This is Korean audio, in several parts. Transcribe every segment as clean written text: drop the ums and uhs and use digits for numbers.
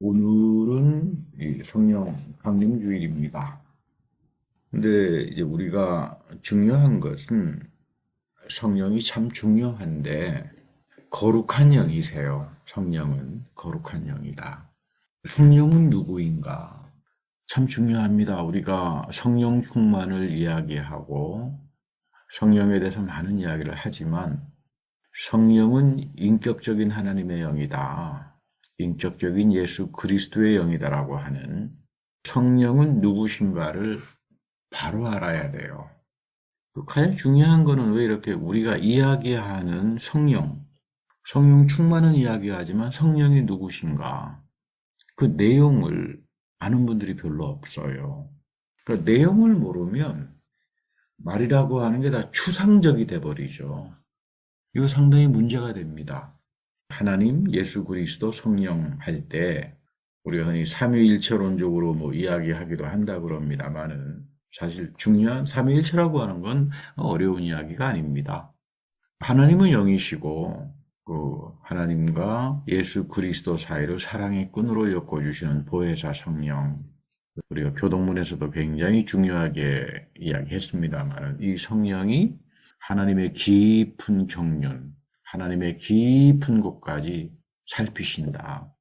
오늘은 이 성령 강림주일입니다. 근데 이제 우리가 중요한 것은 성령이 참 중요한데 거룩한 영이세요. 성령은 거룩한 영이다. 성령은 누구인가? 참 중요합니다. 우리가 성령 충만을 이야기하고 성령에 대해서 많은 이야기를 하지만 성령은 인격적인 하나님의 영이다. 인격적인 예수 그리스도의 영이다라고 하는 성령은 누구신가를 바로 알아야 돼요. 가장 중요한 거는 왜 이렇게 우리가 이야기하는 성령 충만은 이야기하지만 성령이 누구신가? 그 내용을 아는 분들이 별로 없어요. 그 내용을 모르면 말이라고 하는 게 다 추상적이 돼버리죠. 이거 상당히 문제가 됩니다. 하나님, 예수 그리스도, 성령 할 때 우리가 흔히 삼위일체론적으로 뭐 이야기하기도 한다 그럽니다만은 사실 중요한 삼위일체라고 하는 건 어려운 이야기가 아닙니다. 하나님은 영이시고 그 하나님과 예수 그리스도 사이를 사랑의 끈으로 엮어주시는 보혜사 성령, 우리가 교동문에서도 굉장히 중요하게 이야기했습니다만은 이 성령이 하나님의 깊은 경륜, 하나님의 깊은 곳까지 살피신다.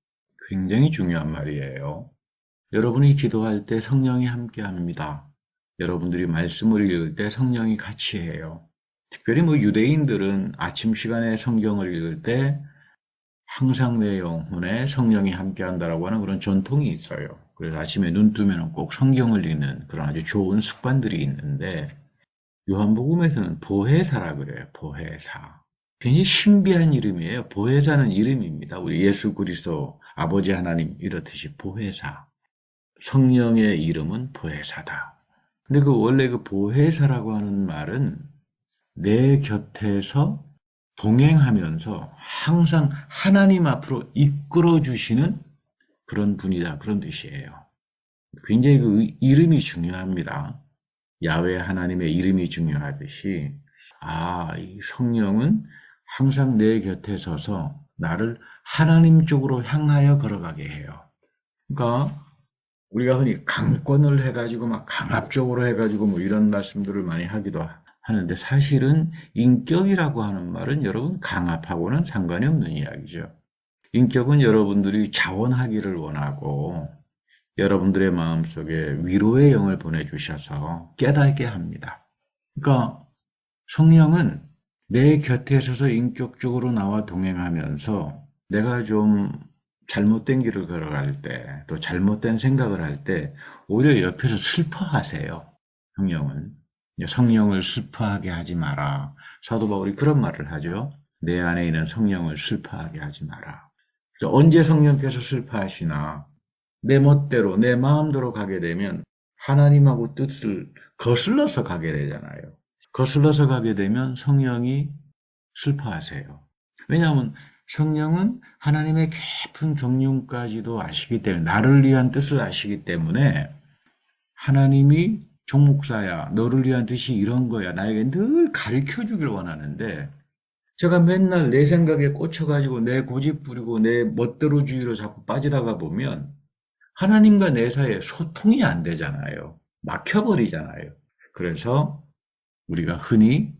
굉장히 중요한 말이에요. 여러분이 기도할 때 성령이 함께 합니다. 여러분들이 말씀을 읽을 때 성령이 같이 해요. 특별히 뭐 유대인들은 아침 시간에 성경을 읽을 때 항상 내 영혼에 성령이 함께 한다라고 하는 그런 전통이 있어요. 그래서 아침에 눈 뜨면 꼭 성경을 읽는 그런 아주 좋은 습관들이 있는데 요한복음에서는 보혜사라 그래요. 보혜사. 굉장히 신비한 이름이에요. 보혜사는 이름입니다. 우리 예수 그리스도 아버지 하나님 이렇듯이 보혜사. 성령의 이름은 보혜사다. 근데 그 원래 그 보혜사라고 하는 말은 내 곁에서 동행하면서 항상 하나님 앞으로 이끌어 주시는 그런 분이다. 그런 뜻이에요. 굉장히 그 이름이 중요합니다. 야훼 하나님의 이름이 중요하듯이 이 성령은 항상 내 곁에 서서 나를 하나님 쪽으로 향하여 걸어가게 해요. 그러니까 우리가 흔히 강권을 해가지고 막 강압적으로 해가지고 뭐 이런 말씀들을 많이 하기도 하는데 사실은 인격이라고 하는 말은 여러분 강압하고는 상관이 없는 이야기죠. 인격은 여러분들이 자원하기를 원하고 여러분들의 마음속에 위로의 영을 보내주셔서 깨닫게 합니다. 그러니까 성령은 내 곁에 서서 인격적으로 나와 동행하면서 내가 좀 잘못된 길을 걸어갈 때, 또 잘못된 생각을 할 때 오히려 옆에서 슬퍼하세요. 성령은. 성령을 슬퍼하게 하지 마라. 사도 바울이 그런 말을 하죠. 내 안에 있는 성령을 슬퍼하게 하지 마라. 언제 성령께서 슬퍼하시나? 내 멋대로, 내 마음대로 가게 되면 하나님하고 뜻을 거슬러서 가게 되잖아요. 거슬러서 가게 되면 성령이 슬퍼하세요. 왜냐하면 성령은 하나님의 깊은 경륜까지도 아시기 때문에, 나를 위한 뜻을 아시기 때문에 하나님이 종목사야, 너를 위한 뜻이 이런 거야, 나에게 늘 가르쳐 주길 원하는데 제가 맨날 내 생각에 꽂혀가지고 내 고집 부리고 내 멋대로주의로 자꾸 빠지다가 보면 하나님과 내 사이에 소통이 안 되잖아요. 막혀버리잖아요. 그래서 우리가 흔히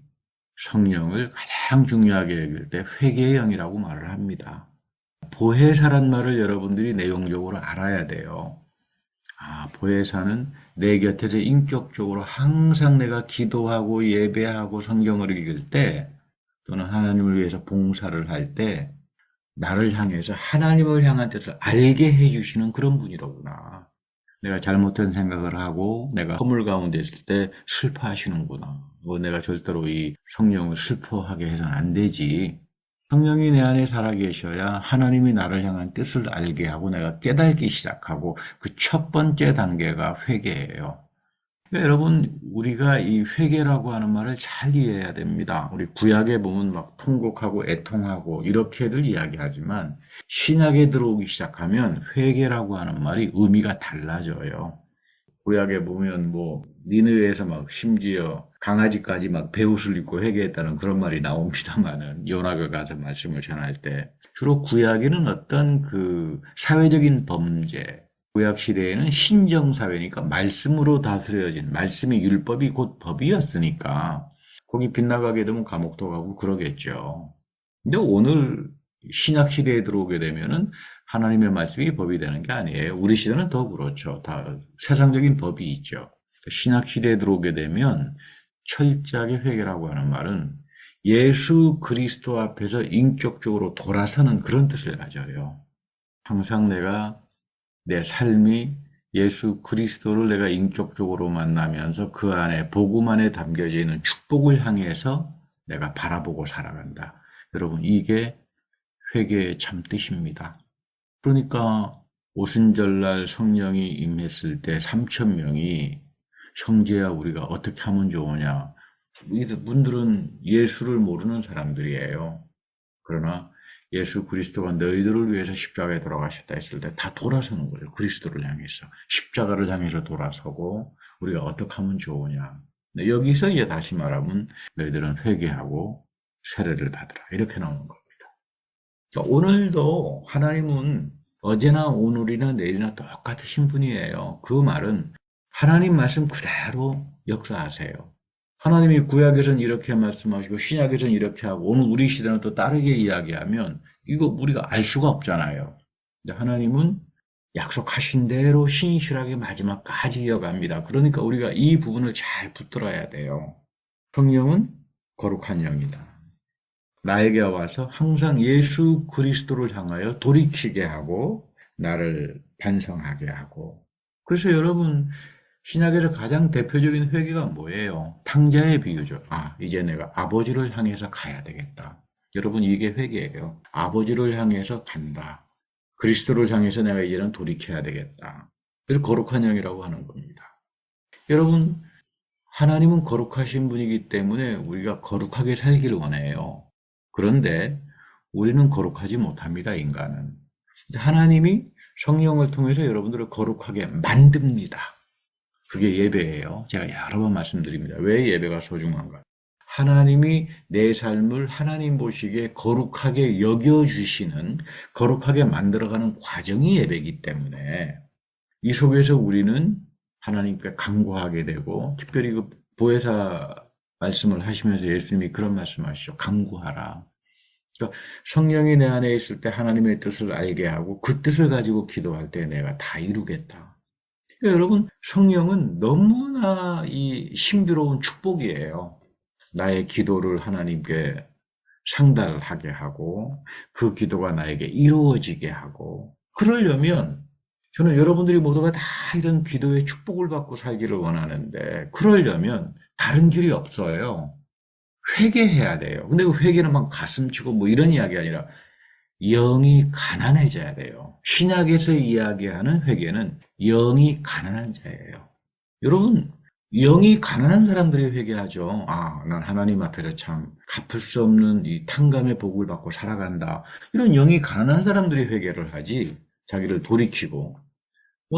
성령을 가장 중요하게 여길 때 회개의 영이라고 말을 합니다. 보혜사란 말을 여러분들이 내용적으로 알아야 돼요. 보혜사는 내 곁에서 인격적으로 항상 내가 기도하고 예배하고 성경을 읽을 때 또는 하나님을 위해서 봉사를 할 때 나를 향해서 하나님을 향한 뜻을 알게 해주시는 그런 분이로구나. 내가 잘못된 생각을 하고 내가 허물 가운데 있을 때 슬퍼하시는구나. 내가 절대로 이 성령을 슬퍼하게 해서는 안 되지. 성령이 내 안에 살아계셔야 하나님이 나를 향한 뜻을 알게 하고 내가 깨닫기 시작하고 그 첫 번째 단계가 회개예요. 그러니까 여러분, 우리가 이 회개라고 하는 말을 잘 이해해야 됩니다. 우리 구약에 보면 막 통곡하고 애통하고 이렇게들 이야기하지만 신약에 들어오기 시작하면 회개라고 하는 말이 의미가 달라져요. 구약에 보면 뭐 니느웨에서 막 심지어 강아지까지 막 베옷을 입고 회개했다는 그런 말이 나옵니다만은 요나가 가서 말씀을 전할 때 주로 구약에는 어떤 그 사회적인 범죄, 구약 시대에는 신정 사회니까 말씀으로 다스려진 말씀이 율법이 곧 법이었으니까 거기 빗나가게 되면 감옥도 가고 그러겠죠. 근데 오늘 신약 시대에 들어오게 되면은 하나님의 말씀이 법이 되는 게 아니에요. 우리 시대는 더 그렇죠. 다 세상적인 법이 있죠. 신약 시대에 들어오게 되면 철저하게 회개라고 하는 말은 예수 그리스도 앞에서 인격적으로 돌아서는 그런 뜻을 가져요. 항상 내가 내 삶이 예수 그리스도를 내가 인격적으로 만나면서 그 안에 복음 안에 담겨져 있는 축복을 향해서 내가 바라보고 살아간다. 여러분 이게 회개의 참 뜻입니다. 그러니까 오순절날 성령이 임했을 때 3천 명이 형제야 우리가 어떻게 하면 좋으냐. 이분들은 예수를 모르는 사람들이에요. 그러나 예수 그리스도가 너희들을 위해서 십자가에 돌아가셨다 했을 때 다 돌아서는 거예요. 그리스도를 향해서. 십자가를 향해서 돌아서고 우리가 어떻게 하면 좋으냐. 여기서 이제 다시 말하면 너희들은 회개하고 세례를 받으라. 이렇게 나오는 겁니다. 그러니까 오늘도 하나님은 어제나 오늘이나 내일이나 똑같으신 분이에요. 그 말은 하나님 말씀 그대로 역사하세요. 하나님이 구약에서는 이렇게 말씀하시고 신약에서는 이렇게 하고 오늘 우리 시대는 또 다르게 이야기하면 이거 우리가 알 수가 없잖아요. 근데 하나님은 약속하신 대로 신실하게 마지막까지 이어갑니다. 그러니까 우리가 이 부분을 잘 붙들어야 돼요. 성령은 거룩한 영이다. 나에게 와서 항상 예수 그리스도를 향하여 돌이키게 하고 나를 반성하게 하고 그래서 여러분 신약에서 가장 대표적인 회개가 뭐예요? 탕자의 비유죠. 이제 내가 아버지를 향해서 가야 되겠다. 여러분 이게 회개예요. 아버지를 향해서 간다. 그리스도를 향해서 내가 이제는 돌이켜야 되겠다. 그래서 거룩한 영이라고 하는 겁니다. 여러분 하나님은 거룩하신 분이기 때문에 우리가 거룩하게 살기를 원해요. 그런데 우리는 거룩하지 못합니다, 인간은. 하나님이 성령을 통해서 여러분들을 거룩하게 만듭니다. 그게 예배예요. 제가 여러 번 말씀드립니다. 왜 예배가 소중한가? 하나님이 내 삶을 하나님 보시기에 거룩하게 여겨주시는, 거룩하게 만들어가는 과정이 예배이기 때문에 이 속에서 우리는 하나님께 간구하게 되고, 특별히 그 보혜사 말씀을 하시면서 예수님이 그런 말씀하시죠. 간구하라. 그러니까 성령이 내 안에 있을 때 하나님의 뜻을 알게 하고 그 뜻을 가지고 기도할 때 내가 다 이루겠다. 그러니까 여러분 성령은 너무나 이 신비로운 축복이에요. 나의 기도를 하나님께 상달하게 하고 그 기도가 나에게 이루어지게 하고 그러려면 저는 여러분들이 모두가 다 이런 기도의 축복을 받고 살기를 원하는데 그러려면 다른 길이 없어요. 회개해야 돼요. 근데 그 회개는 막 가슴치고 뭐 이런 이야기 아니라 영이 가난해져야 돼요. 신약에서 이야기하는 회개는 영이 가난한 자예요. 여러분, 영이 가난한 사람들이 회개하죠. 난 하나님 앞에서 참 갚을 수 없는 이 탕감의 복을 받고 살아간다. 이런 영이 가난한 사람들이 회개를 하지. 자기를 돌이키고,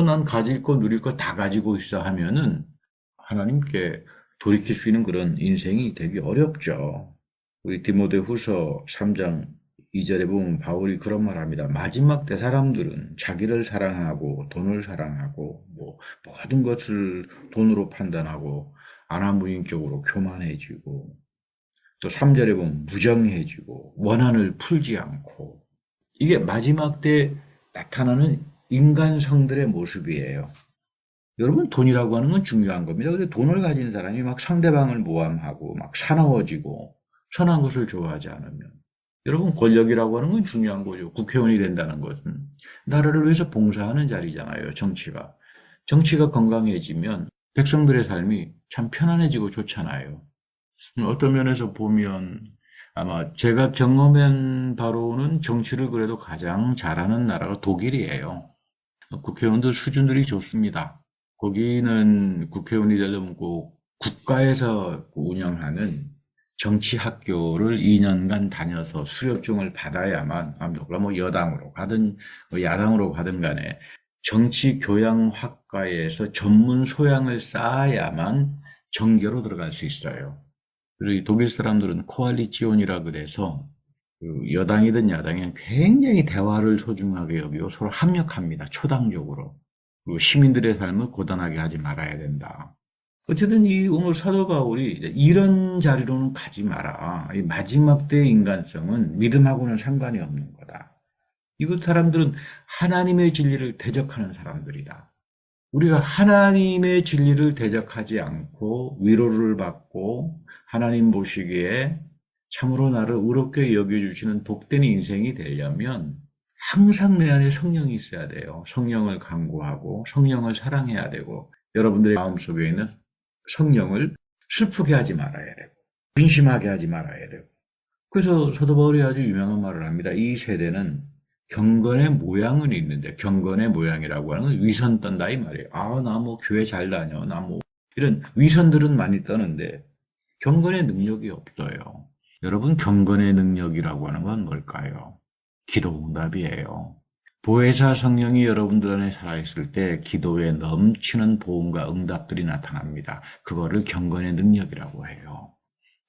난 가질 거 누릴 거 다 가지고 있어 하면은 하나님께 돌이킬 수 있는 그런 인생이 되기 어렵죠. 우리 디모데후서 3장 2절에 보면 바울이 그런 말 합니다. 마지막 때 사람들은 자기를 사랑하고 돈을 사랑하고 모든 것을 돈으로 판단하고 안하무인격으로 교만해지고 또 3절에 보면 무정해지고 원한을 풀지 않고 이게 마지막 때 나타나는 인간성들의 모습이에요. 여러분 돈이라고 하는 건 중요한 겁니다. 근데 돈을 가진 사람이 막 상대방을 모함하고 막 사나워지고 선한 것을 좋아하지 않으면 여러분 권력이라고 하는 건 중요한 거죠. 국회의원이 된다는 것은 나라를 위해서 봉사하는 자리잖아요. 정치가. 정치가 건강해지면 백성들의 삶이 참 편안해지고 좋잖아요. 어떤 면에서 보면 아마 제가 경험한 바로는 정치를 그래도 가장 잘하는 나라가 독일이에요. 국회의원들 수준들이 좋습니다. 거기는 국회의원이 되려면 꼭 국가에서 운영하는 정치학교를 2년간 다녀서 수료증을 받아야만, 누가 여당으로 가든 야당으로 가든 간에 정치교양학과에서 전문 소양을 쌓아야만 정계로 들어갈 수 있어요. 그리고 이 독일 사람들은 코알리치온이라 그래서 그 여당이든 야당이든 굉장히 대화를 소중하게 여기고 서로 합력합니다. 초당적으로. 그리고 시민들의 삶을 고단하게 하지 말아야 된다. 어쨌든 이 오늘 사도 바울이 이런 자리로는 가지 마라. 이 마지막 때의 인간성은 믿음하고는 상관이 없는 거다. 이것 사람들은 하나님의 진리를 대적하는 사람들이다. 우리가 하나님의 진리를 대적하지 않고 위로를 받고 하나님 보시기에 참으로 나를 의롭게 여겨주시는 복된 인생이 되려면 항상 내 안에 성령이 있어야 돼요. 성령을 간구하고 성령을 사랑해야 되고 여러분들의 마음속에 있는 성령을 슬프게 하지 말아야 되고 근심하게 하지 말아야 되고 그래서 사도 바울이 아주 유명한 말을 합니다. 이 세대는 경건의 모양은 있는데 경건의 모양이라고 하는 건 위선 떤다 이 말이에요. 아, 나 뭐 교회 잘 다녀. 나 뭐 이런 위선들은 많이 떠는데 경건의 능력이 없어요. 여러분 경건의 능력이라고 하는 건 뭘까요? 기도응답이에요. 보혜사 성령이 여러분들 안에 살아있을 때 기도에 넘치는 보응과 응답들이 나타납니다. 그거를 경건의 능력이라고 해요.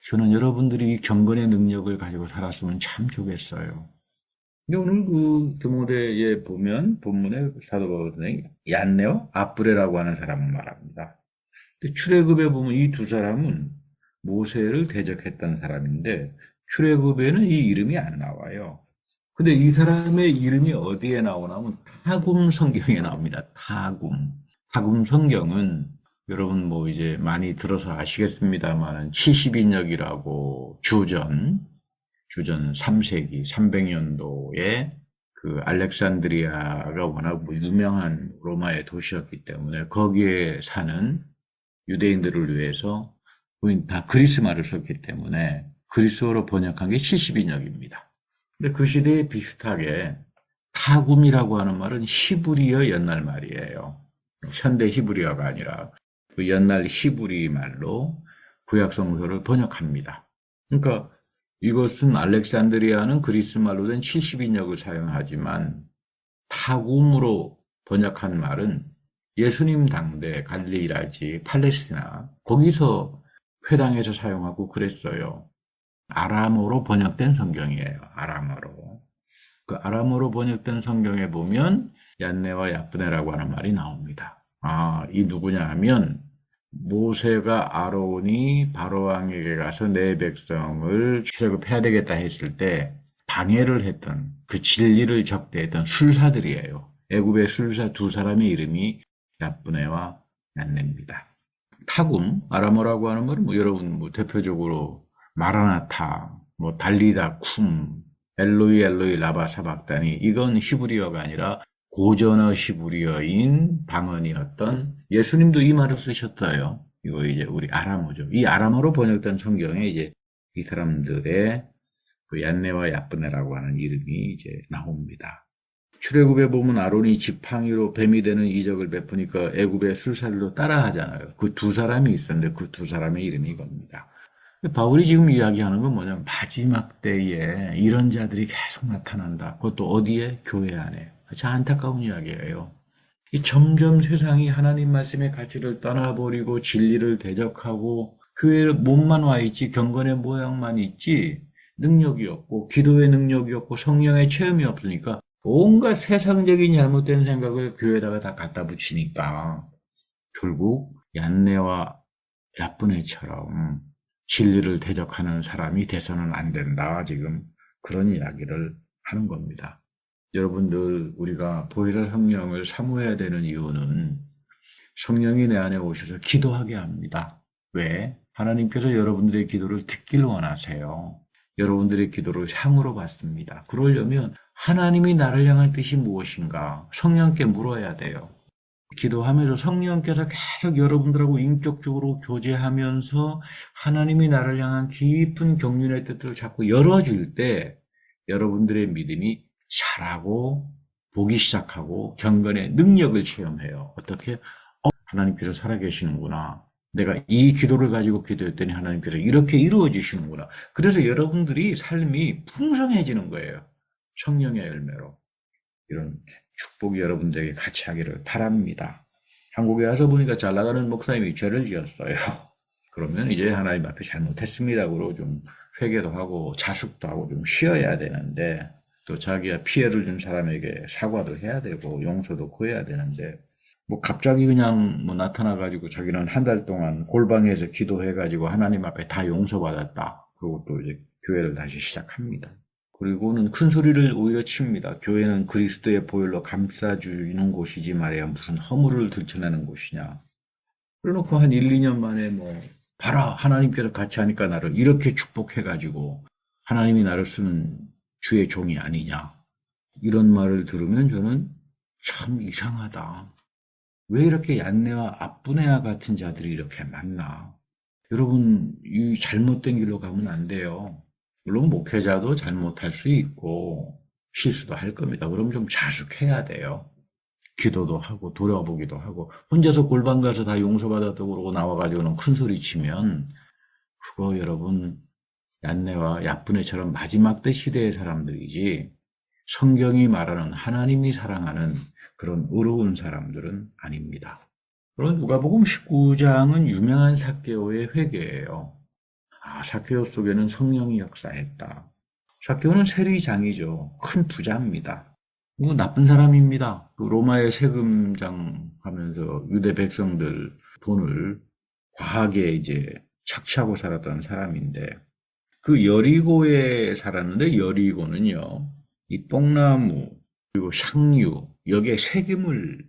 저는 여러분들이 이 경건의 능력을 가지고 살았으면 참 좋겠어요. 오늘 그 디모데에 보면 본문에 사도 바울이 얀네와 아브레라고 하는 사람을 말합니다. 출애굽에 보면 이 두 사람은 모세를 대적했던 사람인데 출애굽에는 이 이름이 안 나와요. 근데 이 사람의 이름이 어디에 나오냐면 타굼 성경에 나옵니다. 타굼. 타굼 성경은 여러분 뭐 이제 많이 들어서 아시겠습니다만은 70인역이라고 주전 3세기 300년도에 그 알렉산드리아가 워낙 유명한 로마의 도시였기 때문에 거기에 사는 유대인들을 위해서 다 그리스 말을 썼기 때문에 그리스어로 번역한 게 70인역입니다. 근데 그 시대에 비슷하게 타굼이라고 하는 말은 히브리어 옛날 말이에요. 현대 히브리어가 아니라 그 옛날 히브리 말로 구약 성서를 번역합니다. 그러니까 이것은 알렉산드리아는 그리스 말로 된 70인역을 사용하지만 타굼으로 번역한 말은 예수님 당대 갈릴리랄지 팔레스티나 거기서 회당에서 사용하고 그랬어요. 아람어로 번역된 성경이에요. 아람어로. 그 아람어로 번역된 성경에 보면 얀네와 야브네라고 하는 말이 나옵니다. 아, 이 누구냐 하면 모세가 아론이 바로왕에게 가서 내 백성을 출애굽해야 되겠다 했을 때 방해를 했던 그 진리를 적대했던 술사들이에요. 애굽의 술사 두 사람의 이름이 야브네와 얀네입니다. 타굼, 아람어라고 하는 말은 뭐 여러분 뭐 대표적으로 마라나타, 뭐 달리다 쿰, 엘로이 엘로이 라바 사박다니 이건 히브리어가 아니라 고전어 히브리어인 방언이었던 예수님도 이 말을 쓰셨어요. 이거 이제 우리 아람어죠. 이 아람어로 번역된 성경에 이제 이 사람들의 그 얀네와 야브네라고 하는 이름이 이제 나옵니다. 출애굽에 보면 아론이 지팡이로 뱀이 되는 이적을 베푸니까 애굽의 술사들도 따라하잖아요. 그 두 사람이 있었는데 그 두 사람의 이름이 이겁니다. 바울이 지금 이야기하는 건 뭐냐면 마지막 때에 이런 자들이 계속 나타난다. 그것도 어디에? 교회 안에. 참 안타까운 이야기예요. 점점 세상이 하나님 말씀의 가치를 떠나버리고 진리를 대적하고 교회에 몸만 와 있지 경건의 모양만 있지 능력이 없고 기도의 능력이 없고 성령의 체험이 없으니까 온갖 세상적인 잘못된 생각을 교회에다가 다 갖다 붙이니까 결국 얀네와 야브네처럼 진리를 대적하는 사람이 돼서는 안 된다. 지금 그런 이야기를 하는 겁니다. 여러분들 우리가 보혜사 성령을 사모해야 되는 이유는 성령이 내 안에 오셔서 기도하게 합니다. 왜? 하나님께서 여러분들의 기도를 듣길 원하세요. 여러분들의 기도를 향으로 받습니다. 그러려면 하나님이 나를 향한 뜻이 무엇인가 성령께 물어야 돼요. 기도하면서 성령께서 계속 여러분들하고 인격적으로 교제하면서 하나님이 나를 향한 깊은 경륜의 뜻을 자꾸 열어줄 때 여러분들의 믿음이 자라고 보기 시작하고 경건의 능력을 체험해요. 어떻게? 하나님께서 살아계시는구나. 내가 이 기도를 가지고 기도했더니 하나님께서 이렇게 이루어지시는구나. 그래서 여러분들이 삶이 풍성해지는 거예요. 성령의 열매로. 이런 축복이 여러분들에게 같이 하기를 바랍니다. 한국에 와서 보니까 잘 나가는 목사님이 죄를 지었어요. 그러면 이제 하나님 앞에 잘못했습니다. 그러고 좀 회개도 하고 자숙도 하고 좀 쉬어야 되는데 또 자기가 피해를 준 사람에게 사과도 해야 되고 용서도 구해야 되는데 뭐 갑자기 그냥 뭐 나타나가지고 자기는 한 달 동안 골방에서 기도해가지고 하나님 앞에 다 용서받았다. 그리고 또 이제 교회를 다시 시작합니다. 그리고는 큰 소리를 오히려 칩니다. 교회는 그리스도의 보혈로 감싸주는 곳이지 말이야. 무슨 허물을 들춰내는 곳이냐. 그래놓고 한 1, 2년 만에 뭐 봐라 하나님께서 같이 하니까 나를 이렇게 축복해가지고 하나님이 나를 쓰는 주의 종이 아니냐. 이런 말을 들으면 저는 참 이상하다. 왜 이렇게 얀네와 압분네와 같은 자들이 이렇게 많나. 여러분 이 잘못된 길로 가면 안 돼요. 물론 목회자도 잘못할 수 있고 실수도 할 겁니다. 그럼 좀 자숙해야 돼요. 기도도 하고 돌아보기도 하고 혼자서 골방 가서 다 용서받았다고 그러고 나와가지고는 큰 소리 치면 그거 여러분 얀네와 얍분네처럼 마지막 때 시대의 사람들이지 성경이 말하는 하나님이 사랑하는 그런 의로운 사람들은 아닙니다. 그럼 누가복음 19장은 유명한 삭개오의 회개예요. 아, 삭개오 속에는 성령이 역사했다. 삭개오는 세리장이죠. 큰 부자입니다. 이거 나쁜 사람입니다. 그 로마의 세금장 하면서 유대 백성들 돈을 과하게 이제 착취하고 살았던 사람인데 그 여리고에 살았는데 여리고는요. 이 뽕나무 그리고 향유 여기에 세금을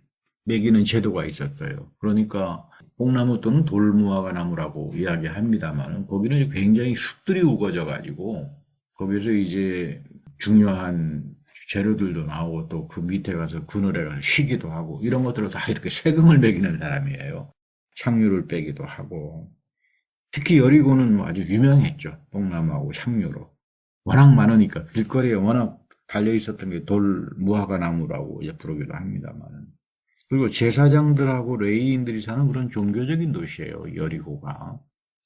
매기는 제도가 있었어요. 그러니까 뽕나무 또는 돌무화과 나무라고 이야기합니다만 거기는 굉장히 숲들이 우거져 가지고 거기서 이제 중요한 재료들도 나오고 또 그 밑에 가서 그늘에 가서 쉬기도 하고 이런 것들을 다 이렇게 세금을 매기는 사람이에요. 향유를 빼기도 하고 특히 여리고는 뭐 아주 유명했죠. 뽕나무하고 향유로. 워낙 많으니까 길거리에 워낙 달려 있었던 게 돌무화과 나무라고 이제 부르기도 합니다만. 그리고 제사장들하고 레위인들이 사는 그런 종교적인 도시예요. 여리고가.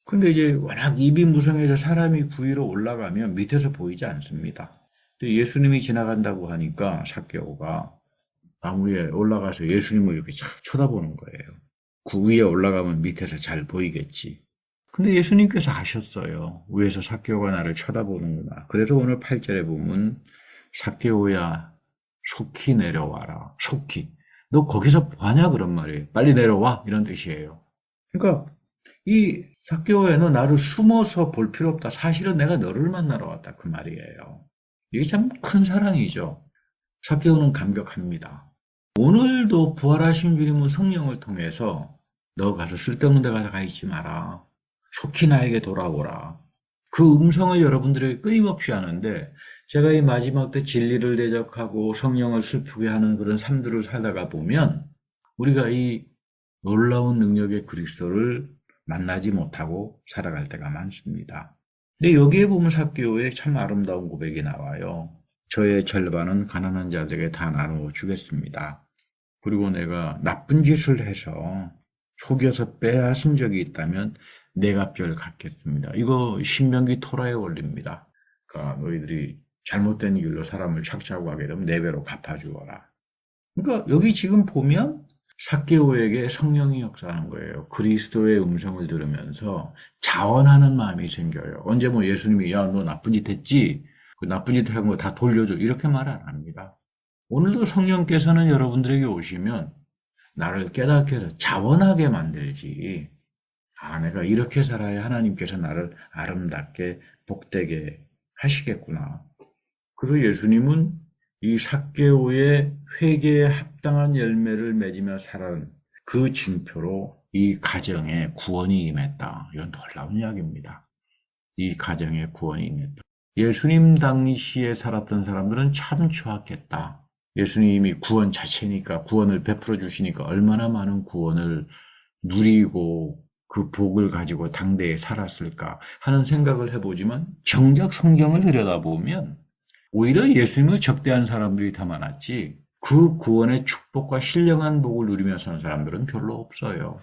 근데 이제 워낙 입이 무성해서 사람이 구위로 올라가면 밑에서 보이지 않습니다. 근데 예수님이 지나간다고 하니까 삭개오가 나무 위에 올라가서 예수님을 이렇게 쳐다보는 거예요. 구 위에 올라가면 밑에서 잘 보이겠지. 근데 예수님께서 아셨어요. 위에서 삭개오가 나를 쳐다보는구나. 그래서 오늘 8절에 보면 삭개오야 속히 내려와라. 속히. 너 거기서 뭐하냐 그런 말이에요. 빨리 내려와 이런 뜻이에요. 그러니까 이 삭개오야 너 나를 숨어서 볼 필요 없다. 사실은 내가 너를 만나러 왔다 그 말이에요. 이게 참 큰 사랑이죠. 삭개오는 감격합니다. 오늘도 부활하신 주님은 성령을 통해서 너 가서 쓸데없는 데 가서 가 있지 마라. 속히 나에게 돌아오라. 그 음성을 여러분들에게 끊임없이 하는데 제가 이 마지막 때 진리를 대적하고 성령을 슬프게 하는 그런 삶들을 살다가 보면 우리가 이 놀라운 능력의 그리스도를 만나지 못하고 살아갈 때가 많습니다. 근데 여기에 보면 삭개오의 참 아름다운 고백이 나와요. 저의 절반은 가난한 자들에게 다 나누어 주겠습니다. 그리고 내가 나쁜 짓을 해서 속여서 빼앗은 적이 있다면 내 값을 갚겠습니다. 이거 신명기 토라의 원리입니다. 그러니까 너희들이 잘못된 길로 사람을 착취하고 하게 되면 네 배로 갚아주어라. 그러니까 여기 지금 보면 삭개오에게 성령이 역사하는 거예요. 그리스도의 음성을 들으면서 자원하는 마음이 생겨요. 언제 뭐 예수님이 야, 너 나쁜 짓 했지? 그 나쁜 짓 한 거 다 돌려줘. 이렇게 말 안 합니다. 오늘도 성령께서는 여러분들에게 오시면 나를 깨닫게 해서 자원하게 만들지. 아, 내가 이렇게 살아야 하나님께서 나를 아름답게 복되게 하시겠구나. 그래서 예수님은 이 삭개오의 회개에 합당한 열매를 맺으며 살아온 그 징표로 이 가정에 구원이 임했다. 이건 놀라운 이야기입니다. 이 가정에 구원이 임했다. 예수님 당시에 살았던 사람들은 참 좋았겠다. 예수님이 구원 자체니까 구원을 베풀어 주시니까 얼마나 많은 구원을 누리고 그 복을 가지고 당대에 살았을까 하는 생각을 해보지만 정작 성경을 들여다보면 오히려 예수님을 적대한 사람들이 더 많았지 그 구원의 축복과 신령한 복을 누리며 사는 사람들은 별로 없어요.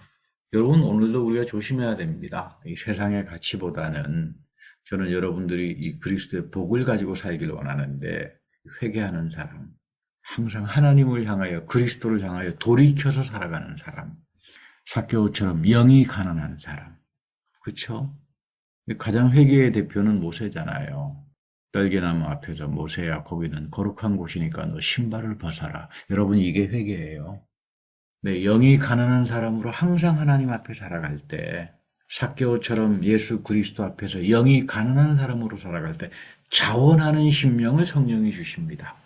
여러분 오늘도 우리가 조심해야 됩니다. 이 세상의 가치보다는 저는 여러분들이 이 그리스도의 복을 가지고 살기를 원하는데 회개하는 사람, 항상 하나님을 향하여 그리스도를 향하여 돌이켜서 살아가는 사람. 삭개오처럼 영이 가난한 사람. 그렇죠? 가장 회개의 대표는 모세잖아요. 떨기나무 앞에서 모세야 거기는 거룩한 곳이니까 너 신발을 벗어라. 여러분 이게 회개예요. 네, 영이 가난한 사람으로 항상 하나님 앞에 살아갈 때 삭개오처럼 예수 그리스도 앞에서 영이 가난한 사람으로 살아갈 때 자원하는 심령을 성령이 주십니다.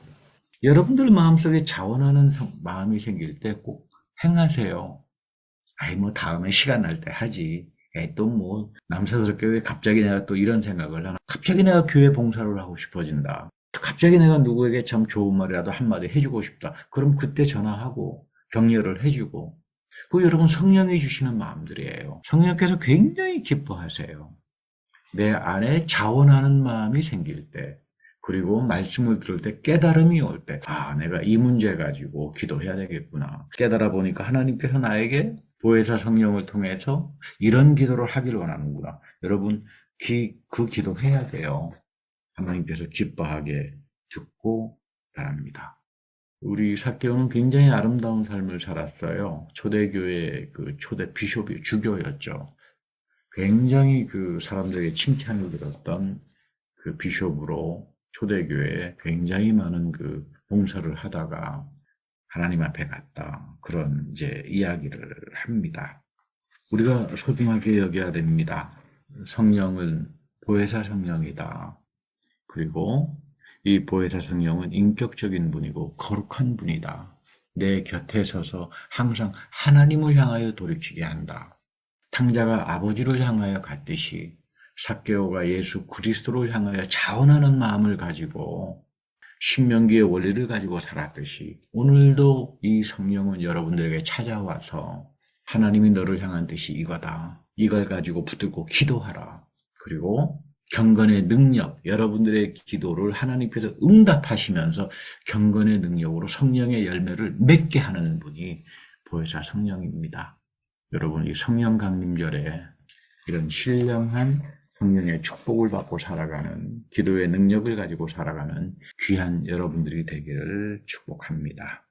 여러분들 마음속에 자원하는 마음이 생길 때 꼭 행하세요. 아이 뭐 다음에 시간 날 때 하지. 또 뭐 남사스럽게 왜 갑자기 내가 또 이런 생각을 하나. 갑자기 내가 교회 봉사를 하고 싶어진다. 갑자기 내가 누구에게 참 좋은 말이라도 한마디 해주고 싶다. 그럼 그때 전화하고 격려를 해주고. 그 여러분 성령이 주시는 마음들이에요. 성령께서 굉장히 기뻐하세요. 내 안에 자원하는 마음이 생길 때, 그리고 말씀을 들을 때 깨달음이 올 때, 아, 내가 이 문제 가지고 기도해야 되겠구나. 깨달아 보니까 하나님께서 나에게 보혜사 성령을 통해서 이런 기도를 하길 원하는구나. 여러분, 그 기도해야 돼요. 하나님께서 기뻐하게 듣고 바랍니다. 우리 삭개오는 굉장히 아름다운 삶을 살았어요. 초대교회 그 초대 비숍이 주교였죠. 굉장히 그 사람들에게 칭찬을 들었던 그 비숍으로 초대교회에 굉장히 많은 그 봉사를 하다가 하나님 앞에 갔다. 그런 이제 이야기를 합니다. 우리가 소중하게 여겨야 됩니다. 성령은 보혜사 성령이다. 그리고 이 보혜사 성령은 인격적인 분이고 거룩한 분이다. 내 곁에 서서 항상 하나님을 향하여 돌이키게 한다. 탕자가 아버지를 향하여 갔듯이 삭개오가 예수 그리스도를 향하여 자원하는 마음을 가지고 신명기의 원리를 가지고 살았듯이 오늘도 이 성령은 여러분들에게 찾아와서 하나님이 너를 향한 뜻이 이거다. 이걸 가지고 붙들고 기도하라. 그리고 경건의 능력, 여러분들의 기도를 하나님께서 응답하시면서 경건의 능력으로 성령의 열매를 맺게 하는 분이 보혜사 성령입니다. 여러분 이 성령 강림절에 이런 신령한 성령의 축복을 받고 살아가는 기도의 능력을 가지고 살아가는 귀한 여러분들이 되기를 축복합니다.